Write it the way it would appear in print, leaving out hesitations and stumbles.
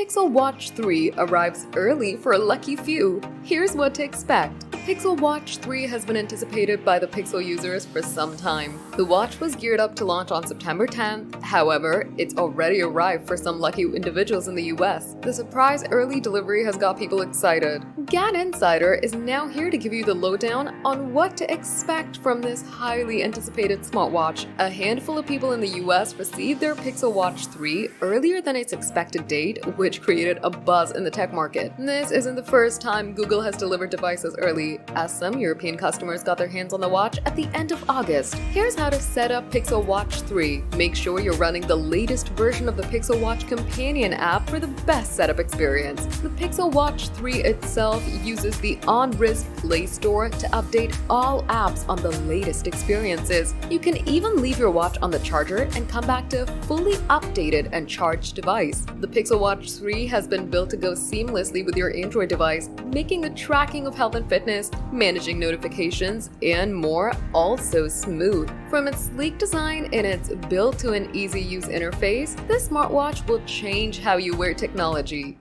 Pixel Watch 3 arrives early for a lucky few. Here's what to expect. Pixel Watch 3 has been anticipated by the Pixel users for some time. The watch was geared up to launch on September 10th, however, it's already arrived for some lucky individuals in the US. The surprise early delivery has got people excited. GAN Insider is now here to give you the lowdown on what to expect from this highly anticipated smartwatch. A handful of people in the US received their Pixel Watch 3 earlier than its expected date, which created a buzz in the tech market. This isn't the first time Google has delivered devices early, as some European customers got their hands on the watch at the end of August. Here's how to set up Pixel Watch 3. Make sure you're running the latest version of the Pixel Watch Companion app for the best setup experience. The Pixel Watch 3 itself uses the OnRisk Play Store to update all apps on the latest experiences. You can even leave your watch on the charger and come back to a fully updated and charged device. The Pixel Watch 3 has been built to go seamlessly with your Android device, making the tracking of health and fitness, managing notifications, and more also smooth. From its sleek design and its built-to an easy-use interface, this smartwatch will change how you wear technology.